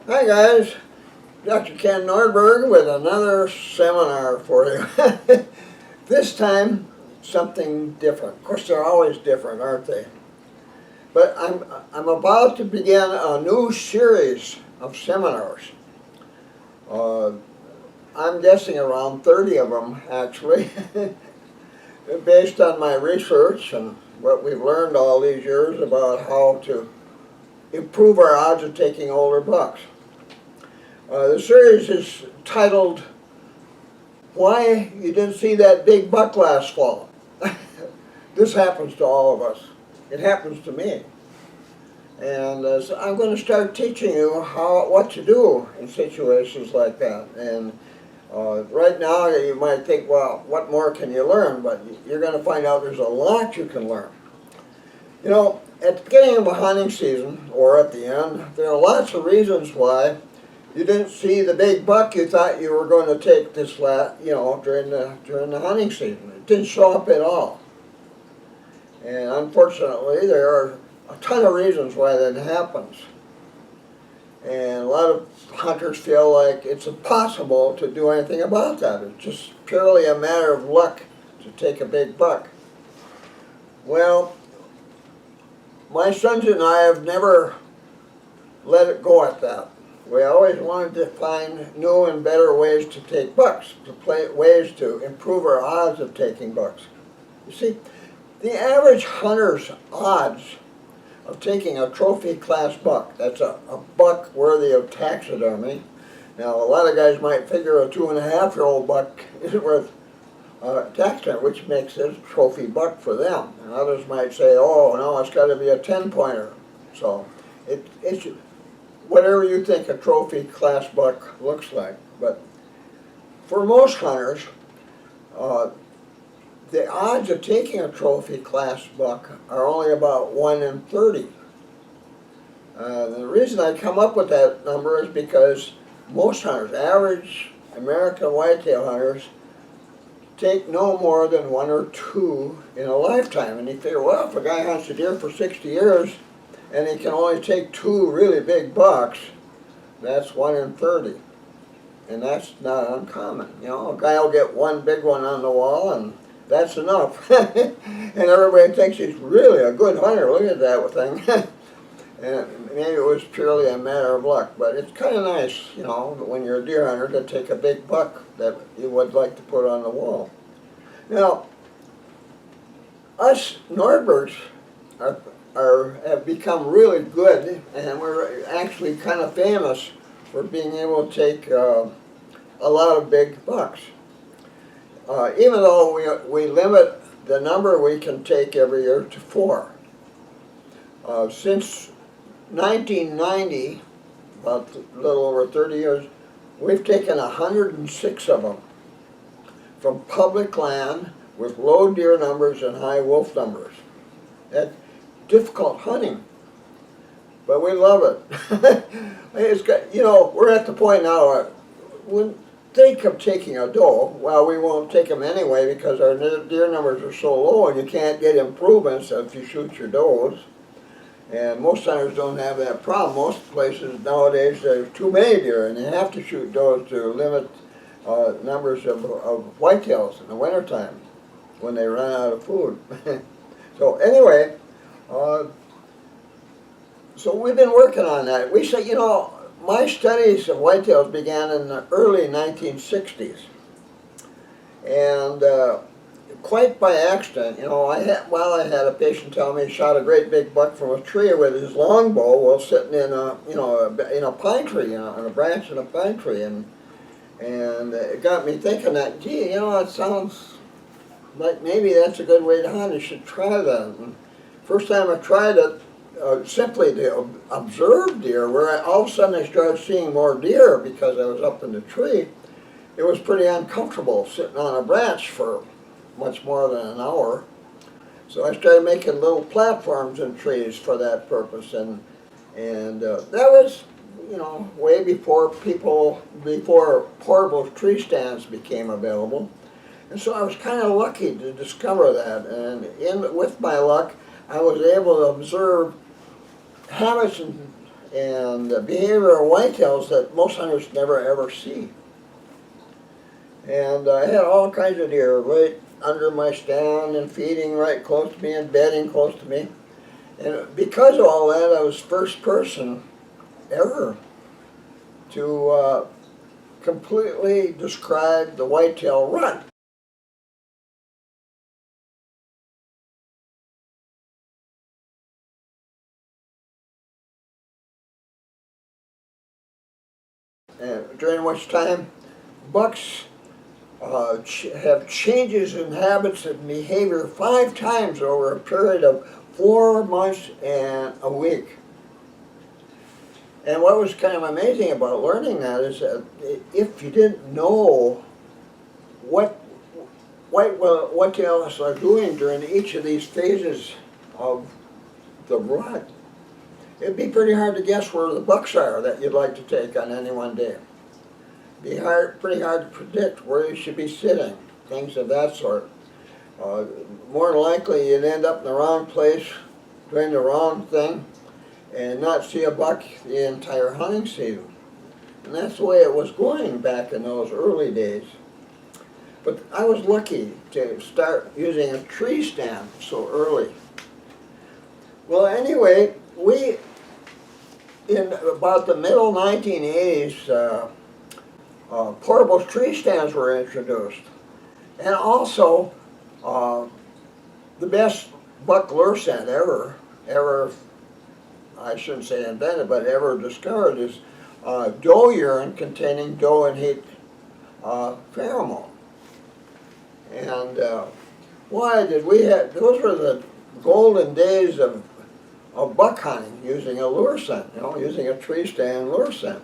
Hi guys, Dr. Ken Nordberg with another seminar for you. This time, something different. Of course, they're always different, aren't they? But I'm about to begin a new series of seminars. Uh, I'm guessing around 30 of them, actually, based on my research and what we've learned all these years about how to improve our odds of taking older bucks. The series is titled, Why You Didn't See That Big Buck Last Fall. This happens to all of us. It happens to me. And so I'm going to start teaching you what to do in situations like that. And right now you might think, well, what more can you learn? But you're going to find out there's a lot you can learn. You know, at the beginning of a hunting season, or at the end, there are lots of reasons why you didn't see the big buck you thought you were going to take during the hunting season. It didn't show up at all. And unfortunately, there are a ton of reasons why that happens. And a lot of hunters feel like it's impossible to do anything about that. It's just purely a matter of luck to take a big buck. Well, my sons and I have never let it go at that. We always wanted to find new and better ways to take bucks, ways to improve our odds of taking bucks. You see, the average hunter's odds of taking a trophy class buck, that's a buck worthy of taxidermy. Now, a lot of guys might figure a 2.5-year-old buck is worth taxidermy, which makes it a trophy buck for them. And others might say, oh, no, it's got to be a 10-pointer. So it's whatever you think a trophy class buck looks like. But for most hunters, the odds of taking a trophy class buck are only about 1 in 30. The reason I come up with that number is because most hunters, average American whitetail hunters, take no more than 1 or 2 in a lifetime. And you figure, well, if a guy hunts a deer for 60 years, and he can only take 2 really big bucks, that's 1 in 30. And that's not uncommon. You know, a guy will get 1 big one on the wall, and that's enough. And everybody thinks he's really a good hunter. Look at that thing. And maybe it was purely a matter of luck, but it's kind of nice, you know, when you're a deer hunter to take a big buck that you would like to put on the wall. Now, us Nordbergs have become really good, and we're actually kind of famous for being able to take a lot of big bucks. Even though we limit the number we can take every year to 4. Since 1990, about a little over 30 years, we've taken 106 of them from public land with low deer numbers and high wolf numbers. That's difficult hunting, but we love it. It's got, you know, we're at the point now when think of taking a doe. Well, we won't take them anyway because our deer numbers are so low, and you can't get improvements if you shoot your does. And most hunters don't have that problem. Most places nowadays there's too many deer, and they have to shoot does to limit numbers of whitetails in the wintertime when they run out of food. So anyway, so we've been working on that. We say, you know, my studies of whitetails began in the early 1960s. And quite by accident, you know, I had a patient tell me he shot a great big buck from a tree with his longbow while sitting in a pine tree, on a branch in a pine tree, and it got me thinking that, gee, you know, it sounds like maybe that's a good way to hunt. You should try that. And first time I tried it, simply to observe deer, where all of a sudden I started seeing more deer because I was up in the tree. It was pretty uncomfortable sitting on a branch for much more than an hour. So I started making little platforms in trees for that purpose, and that was, you know, way before portable tree stands became available. And so I was kind of lucky to discover that, and with my luck, I was able to observe habits and the behavior of whitetails that most hunters never ever see. And I had all kinds of deer right under my stand and feeding right close to me and bedding close to me. And because of all that, I was first person ever to completely describe the whitetail rut. And during which time bucks have changes in habits and behavior 5 times over a period of 4 months and a week. And what was kind of amazing about learning that is that if you didn't know what whitetails are doing during each of these phases of the rut, it'd be pretty hard to guess where the bucks are that you'd like to take on any one day. Be pretty hard to predict where you should be sitting, things of that sort. More than likely you'd end up in the wrong place, doing the wrong thing, and not see a buck the entire hunting season. And that's the way it was going back in those early days. But I was lucky to start using a tree stand so early. Well, anyway, in about the middle 1980s, portable tree stands were introduced. And also, the best buck lure scent ever, I shouldn't say invented, but ever discovered is doe urine containing doe and heat pheromone. And why did we have, those were the golden days of buck hunting using a lure scent, using a tree stand lure scent.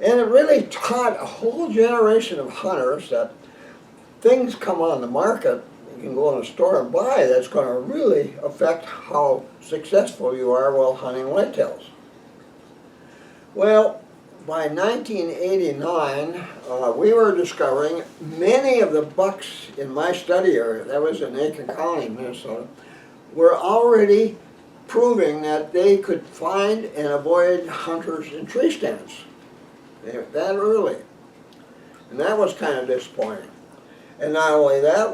And it really taught a whole generation of hunters that things come on the market, you can go in a store and buy, that's going to really affect how successful you are while hunting whitetails. Well, by 1989, we were discovering many of the bucks in my study area, that was in Aiken County, Minnesota, were already proving that they could find and avoid hunters in tree stands. That early. And that was kind of disappointing. And not only that,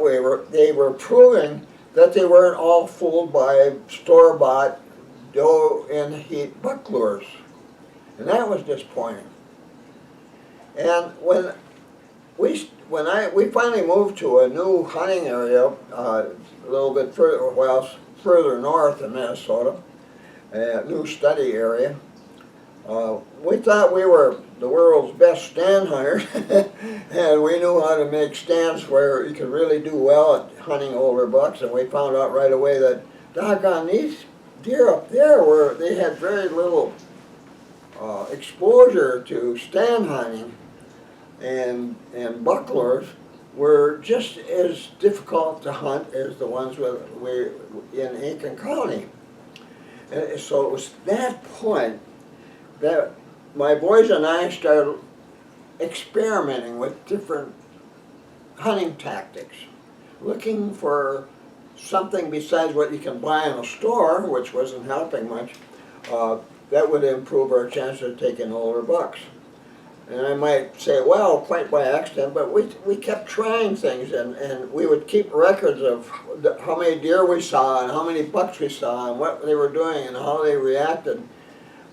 they were proving that they weren't all fooled by store-bought doe and heat buck lures. And that was disappointing. And when we finally moved to a new hunting area, a little bit further north in Minnesota, a new study area, we thought we were the world's best stand hunters, and we knew how to make stands where you could really do well at hunting older bucks, and we found out right away that, doggone, these deer up there, they had very little exposure to stand hunting, and buck lures were just as difficult to hunt as the ones in Aiken County. And so it was that point that my boys and I started experimenting with different hunting tactics, looking for something besides what you can buy in a store, which wasn't helping much, that would improve our chance of taking older bucks. And I might say, well, quite by accident, but we kept trying things, and we would keep records of how many deer we saw and how many bucks we saw and what they were doing and how they reacted.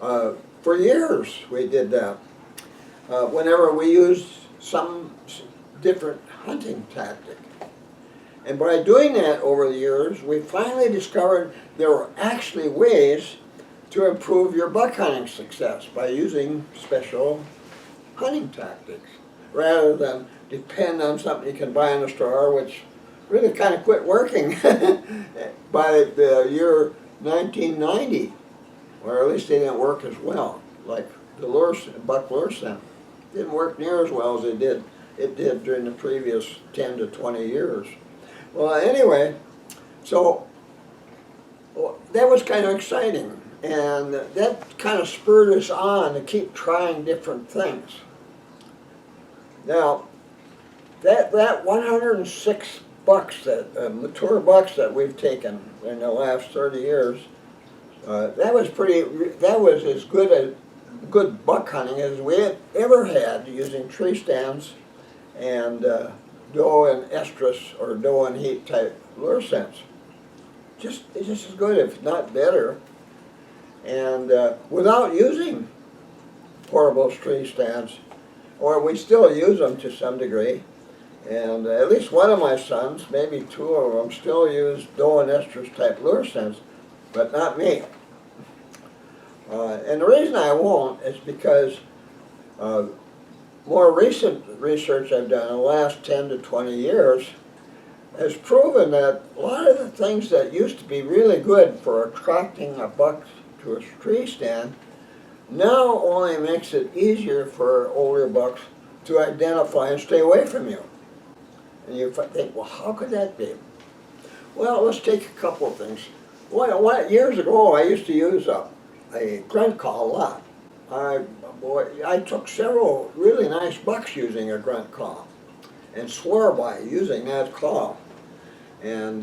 For years we did that. Whenever we used some different hunting tactic. And by doing that over the years, we finally discovered there were actually ways to improve your buck hunting success by using special hunting tactics, rather than depend on something you can buy in the store, which really kind of quit working by the year 1990. Or at least they didn't work as well, like the buck lure scent. Didn't work near as well as it did during the previous 10 to 20 years. Well, anyway, so that was kind of exciting, and that kind of spurred us on to keep trying different things. Now, that 106 bucks, mature bucks that we've taken in the last 30 years, That was as good buck hunting as we had ever had, using tree stands and doe and estrus or doe and heat type lure scents. It's just as good, if not better, and without using portable tree stands, or we still use them to some degree. And at least one of my sons, maybe two of them, still use doe and estrus type lure scents, but not me. And the reason I won't is because more recent research I've done in the last 10 to 20 years has proven that a lot of the things that used to be really good for attracting a buck to a tree stand now only makes it easier for older bucks to identify and stay away from you. And you think, well, how could that be? Well, let's take a couple of things. Years ago, I used to use a grunt call a lot. I took several really nice bucks using a grunt call and swore by using that call. And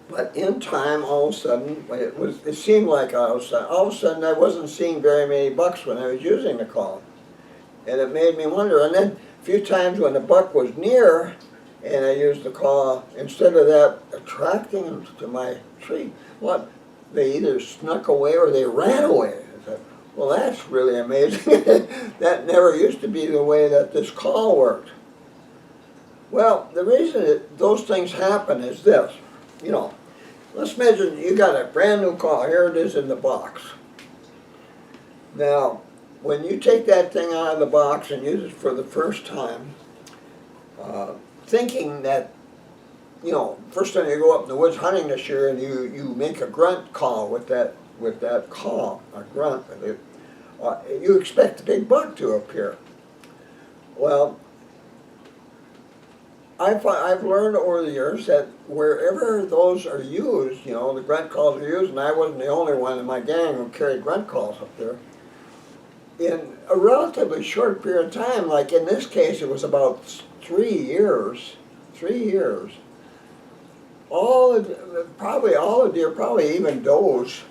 but in time, all of a sudden, it seemed like all of a sudden I wasn't seeing very many bucks when I was using the call, and it made me wonder. And then a few times when the buck was near, and I used the call, instead of that attracting them to my tree, they either snuck away or they ran away. I thought, well, that's really amazing. That never used to be the way that this call worked. Well, the reason that those things happen is this. Let's imagine you got a brand new call. Here it is in the box. Now, when you take that thing out of the box and use it for the first time, thinking that, first time you go up in the woods hunting this year and you make a grunt call with that call, a grunt, you expect a big buck to appear. Well, I've learned over the years that wherever those are used, the grunt calls are used, and I wasn't the only one in my gang who carried grunt calls up there, in a relatively short period of time, like in this case it was about 3 years, probably all the deer, probably even does,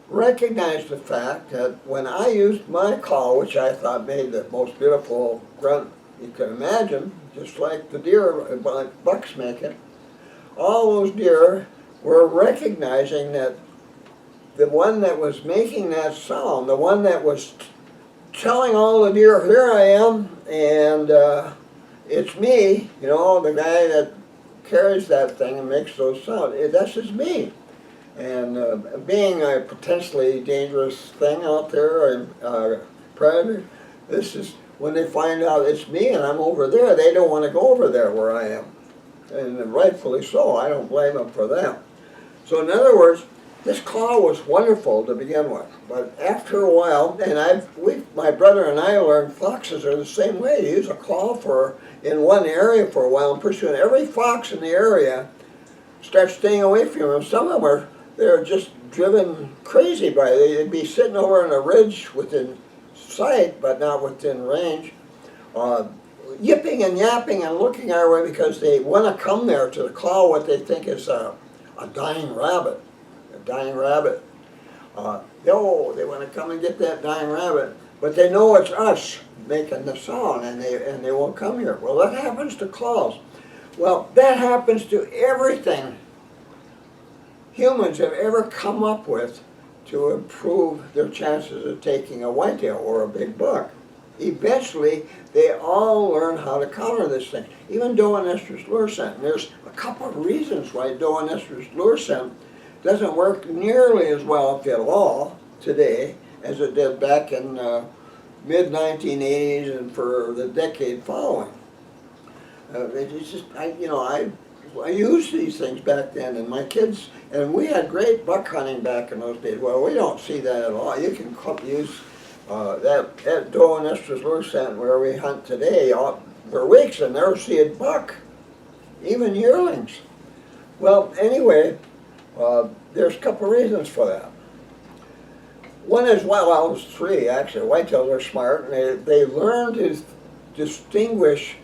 recognized the fact that when I used my call, which I thought made the most beautiful grunt you can imagine, just like the deer, bucks make it, all those deer were recognizing that the one that was making that sound, the one that was telling all the deer, here I am, and it's me, the guy that carries that thing and makes those sounds, that's just me. And being a potentially dangerous thing out there, a predator, this is, when they find out it's me and I'm over there, they don't want to go over there where I am. And rightfully so, I don't blame them for that. So in other words, this call was wonderful to begin with. But after a while, and my brother and I learned foxes are the same way. You use a call in one area for a while and pretty soon every fox in the area starts staying away from them. Some of them they're just driven crazy by it. They'd be sitting over on a ridge within sight, but not within range, yipping and yapping and looking our way because they want to come there to call what they think is a dying rabbit. They want to come and get that dying rabbit, but they know it's us making the sound, and they won't come here. Well, that happens to calls. Well, that happens to everything humans have ever come up with to improve their chances of taking a whitetail or a big buck. Eventually, they all learn how to counter this thing. Even doe and estrus lure scent. And there's a couple of reasons why doe and estrus lure scent doesn't work nearly as well, if at all, today as it did back in mid-1980s and for the decade following. It's just, I used these things back then, and my kids, and we had great buck hunting back in those days. Well, we don't see that at all. You can use that doe and estrus lure scent where we hunt today for weeks and never see a buck, even yearlings. Well, anyway, there's a couple reasons for that. One is, well, there's three actually. Whitetails are smart, and they learn to distinguish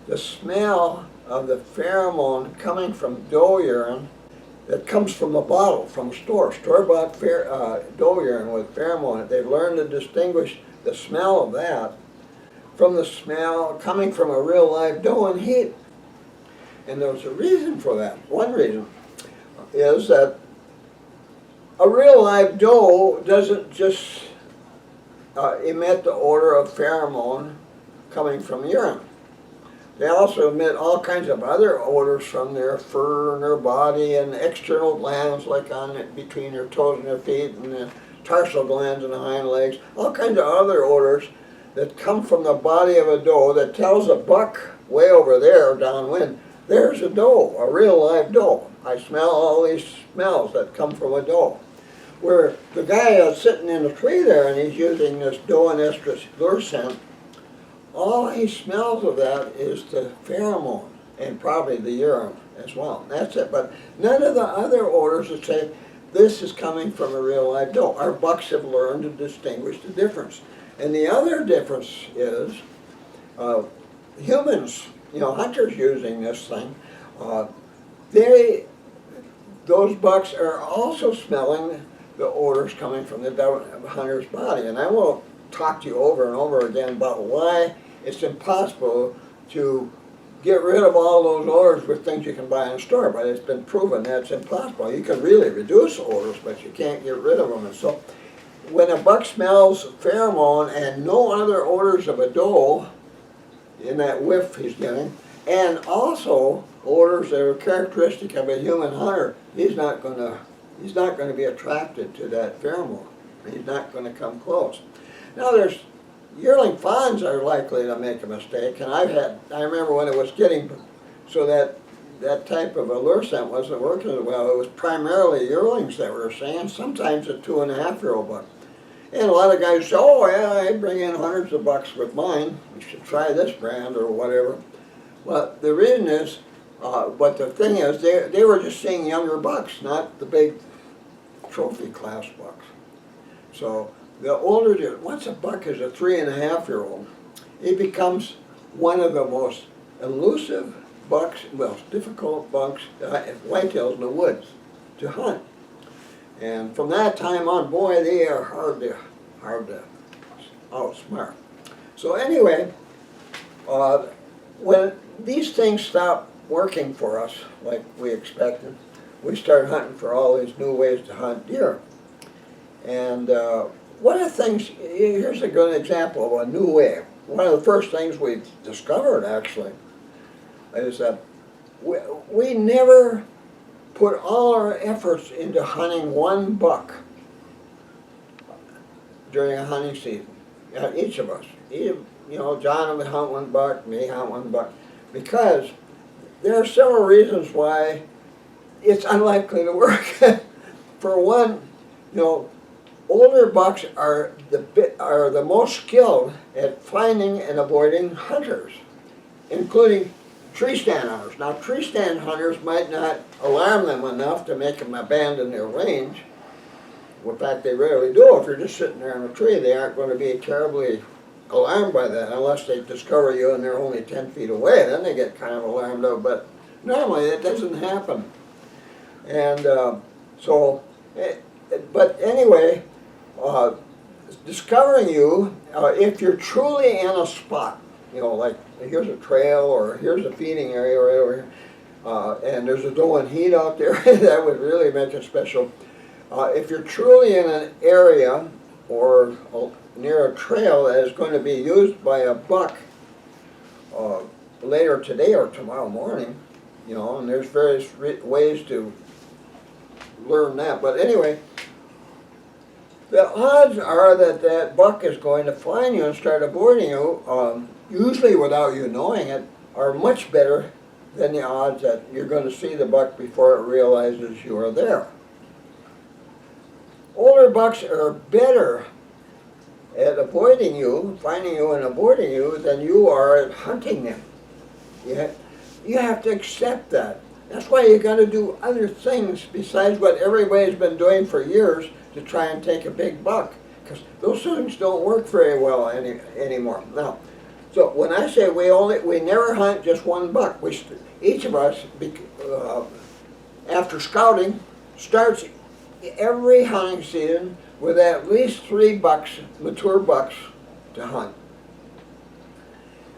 the smell of the pheromone coming from doe urine that comes from a bottle, from a store-bought doe urine with pheromone. They've learned to distinguish the smell of that from the smell coming from a real live doe in heat. And there's a reason for that. One reason is that a real live doe doesn't just emit the odor of pheromone coming from urine. They also emit all kinds of other odors from their fur and their body and external glands, like between their toes and their feet, and the tarsal glands in the hind legs. All kinds of other odors that come from the body of a doe that tells a buck way over there downwind, there's a doe, a real live doe. I smell all these smells that come from a doe. Where the guy is sitting in a tree there and he's using this doe and estrus lure scent, all he smells of that is the pheromone and probably the urine as well. That's it. But none of the other odors that say this is coming from a real live doe. Our bucks have learned to distinguish the difference. And the other difference is humans, hunters using this thing, those bucks are also smelling the odors coming from the hunter's body. And I won't talk to you over and over again about why it's impossible to get rid of all those odors with things you can buy in a store, but it's been proven that it's impossible. You can really reduce odors, but you can't get rid of them. And so when a buck smells pheromone and no other odors of a doe in that whiff he's getting, and also odors that are characteristic of a human hunter, he's not going to be attracted to that pheromone. He's not going to come close. Now there's yearling fawns are likely to make a mistake, and I remember when it was getting so that type of a lure scent wasn't working as well. It was primarily yearlings that were saying, sometimes a 2.5-year-old buck. And a lot of guys say, oh yeah, I bring in hundreds of bucks with mine. You should try this brand or whatever. Well, the reason is, but the thing is, they were just seeing younger bucks, not the big trophy class bucks. So the older, once a buck is a 3.5-year-old, he becomes one of the most elusive bucks, most difficult bucks, whitetails in the woods to hunt. And from that time on, boy, they are hard to outsmart. So anyway, when these things stop working for us like we expected, we started hunting for all these new ways to hunt deer. And one of the things, here's a good example of a new way. One of the first things we discovered, actually, is that we never put all our efforts into hunting one buck during a hunting season. Each of us. John would hunt one buck, me hunt one buck, because there are several reasons why it's unlikely to work. For one, older bucks are the most skilled at finding and avoiding hunters, including tree stand hunters. Now, tree stand hunters might not alarm them enough to make them abandon their range. In fact, they rarely do. If you're just sitting there in a tree, they aren't going to be terribly alarmed by that unless they discover you and they're only 10 feet away. Then they get kind of alarmed out, but normally that doesn't happen. And but anyway, discovering you, if you're truly in a spot, like here's a trail or here's a feeding area right over here, and there's a doe in heat out there, that would really make it special. If you're truly in an area or near a trail that is going to be used by a buck later today or tomorrow morning, and there's various ways to learn that. But anyway, the odds are that that buck is going to find you and start avoiding you, usually without you knowing it, are much better than the odds that you're going to see the buck before it realizes you are there. Older bucks are better at avoiding you, finding you and avoiding you, than you are at hunting them. You have to accept that. That's why you got to do other things besides what everybody's been doing for years to try and take a big buck, because those things don't work very well anymore. Now, so when I say we never hunt just one buck. Each of us, after scouting, starts every hunting season with at least 3 bucks, mature bucks, to hunt.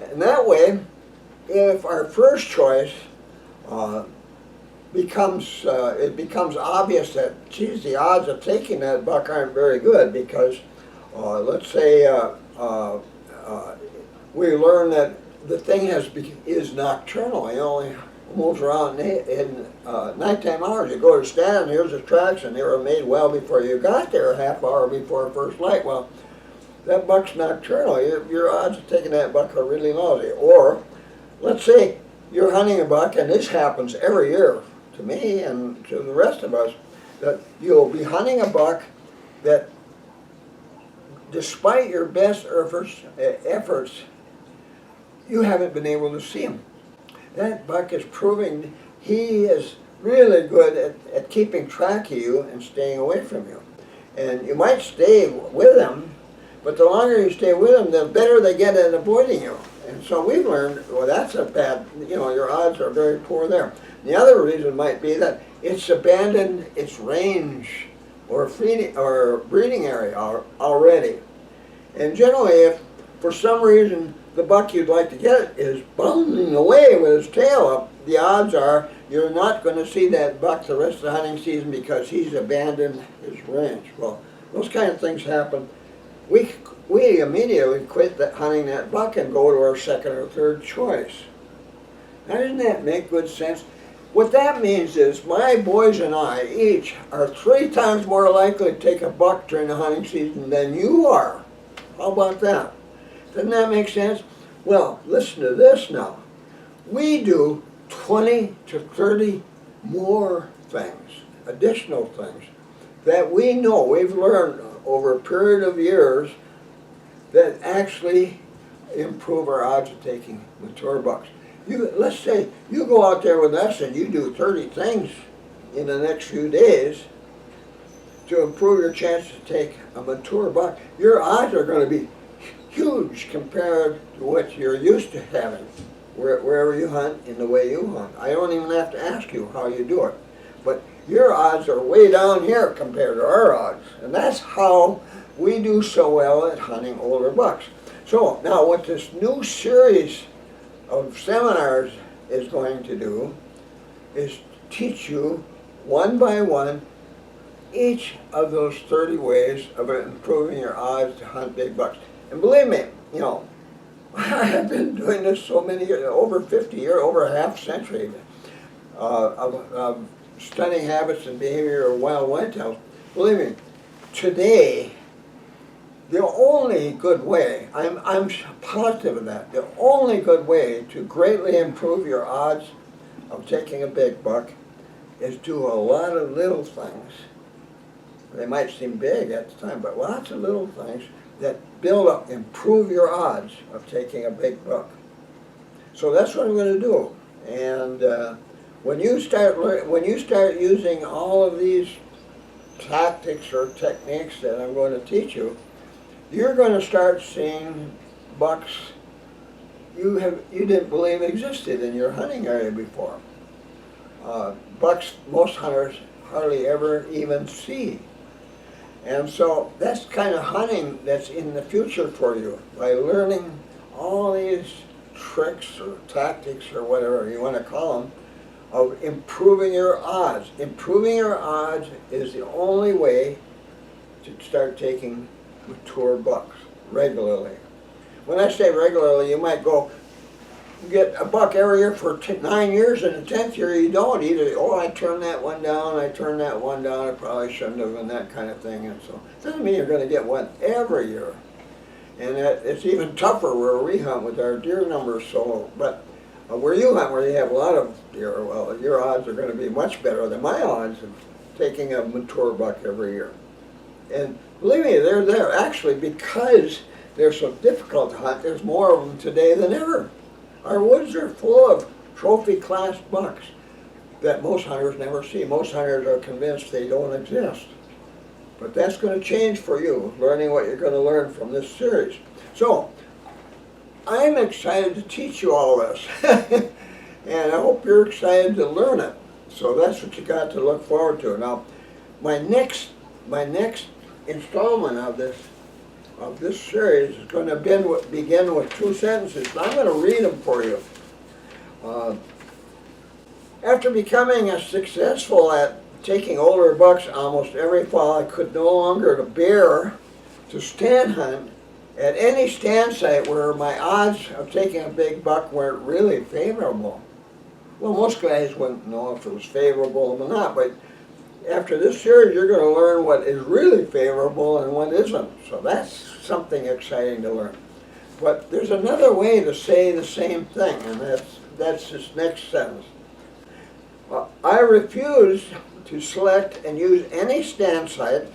And that way, if our first choice it becomes obvious that, geez, the odds of taking that buck aren't very good, because let's say we learn that the thing is nocturnal. He only moves around in nighttime hours. You go to stand, and here's the tracks, and they were made well before you got there, a half hour before first light. Well, that buck's nocturnal. Your odds of taking that buck are really lousy. Or, let's say you're hunting a buck, and this happens every year to me and to the rest of us, that you'll be hunting a buck that, despite your best efforts, you haven't been able to see him. That buck is proving he is really good at keeping track of you and staying away from you. And you might stay with him, but the longer you stay with them, the better they get at avoiding you. And so we've learned, well, that's a bad, your odds are very poor there. The other reason might be that it's abandoned its range or breeding area already. And generally, if for some reason the buck you'd like to get is bounding away with his tail up, the odds are you're not going to see that buck the rest of the hunting season because he's abandoned his range. Well, those kind of things happen. We immediately quit hunting that buck and go to our second or third choice. Now, doesn't that make good sense? What that means is my boys and I each are 3 times more likely to take a buck during the hunting season than you are. How about that? Doesn't that make sense? Well, listen to this now. We do 20 to 30 more things, additional things, that we know, we've learned over a period of years, that actually improve our odds of taking mature bucks. Let's say you go out there with us and you do 30 things in the next few days to improve your chance to take a mature buck. Your odds are going to be huge compared to what you're used to having wherever you hunt in the way you hunt. I don't even have to ask you how you do it. But your odds are way down here compared to our odds. And that's how we do so well at hunting older bucks. So now what this new series of seminars is going to do is teach you one by one each of those 30 ways of improving your odds to hunt big bucks. And believe me, I have been doing this so many years, over 50 years, over a half century of studying habits and behavior of wild whitetails. Believe me, today, the only good way, I'm positive of that, the only good way to greatly improve your odds of taking a big buck is do a lot of little things. They might seem big at the time, but lots of little things that build up, improve your odds of taking a big buck. So that's what I'm going to do. And when you start using all of these tactics or techniques that I'm going to teach you, you're going to start seeing bucks you didn't believe existed in your hunting area before. Bucks most hunters hardly ever even see. And so that's kind of hunting that's in the future for you, by learning all these tricks or tactics or whatever you want to call them, of improving your odds. Improving your odds is the only way to start taking mature bucks regularly. When I say regularly, you might go get a buck every year for 9 years, and the 10th year you don't. Either, I turned that one down, I probably shouldn't have, and that kind of thing. And so it doesn't mean you're going to get one every year. And it's even tougher where we hunt with our deer numbers so low. But where you hunt, where you have a lot of deer, well, your odds are going to be much better than my odds of taking a mature buck every year. And believe me, they're there. Actually, because they're so difficult to hunt, there's more of them today than ever. Our woods are full of trophy-class bucks that most hunters never see. Most hunters are convinced they don't exist. But that's going to change for you, learning what you're going to learn from this series. So, I'm excited to teach you all this. And I hope you're excited to learn it. So that's what you got to look forward to. Now, my next installment of this series is going to begin with two sentences. And I'm going to read them for you. After becoming successful at taking older bucks almost every fall, I could no longer bear to stand hunt at any stand site where my odds of taking a big buck weren't really favorable. Well, most guys wouldn't know if it was favorable or not, but after this series, you're going to learn what is really favorable and what isn't. So that's something exciting to learn. But there's another way to say the same thing, and that's this next sentence. I refuse to select and use any stand site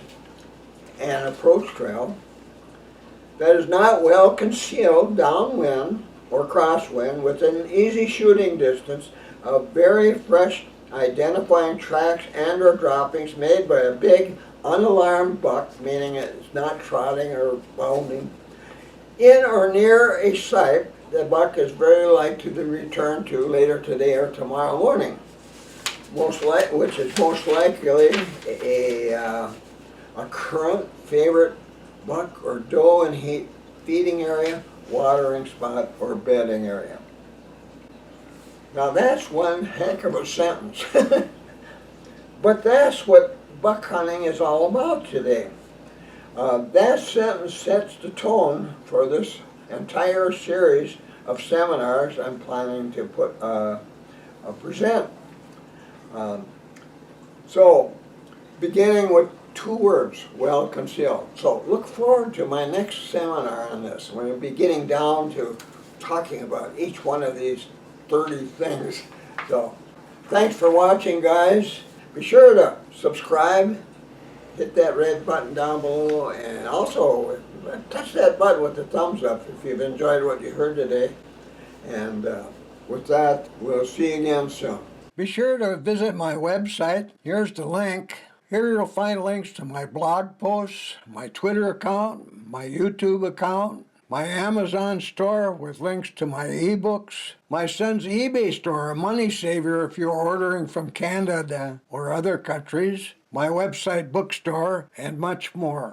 and approach trail that is not well concealed downwind or crosswind within easy shooting distance of very fresh identifying tracks and or droppings made by a big unalarmed buck, meaning it's not trotting or bounding, in or near a site the buck is very likely to return to later today or tomorrow morning, which is most likely a current favorite buck or doe in feeding area, watering spot, or bedding area. Now that's one heck of a sentence. But that's what buck hunting is all about today. That sentence sets the tone for this entire series of seminars I'm planning to present. So, beginning with two words, well concealed. So look forward to my next seminar on this. We're going to be getting down to talking about each one of these 30 things. So thanks for watching, guys. Be sure to subscribe, hit that red button down below, and also touch that button with the thumbs up if you've enjoyed what you heard today. And with that, we'll see you again soon. Be sure to visit my website. Here's the link. Here you'll find links to my blog posts, my Twitter account, my YouTube account, my Amazon store with links to my ebooks, my son's eBay store, a money saver if you're ordering from Canada or other countries, my website bookstore, and much more.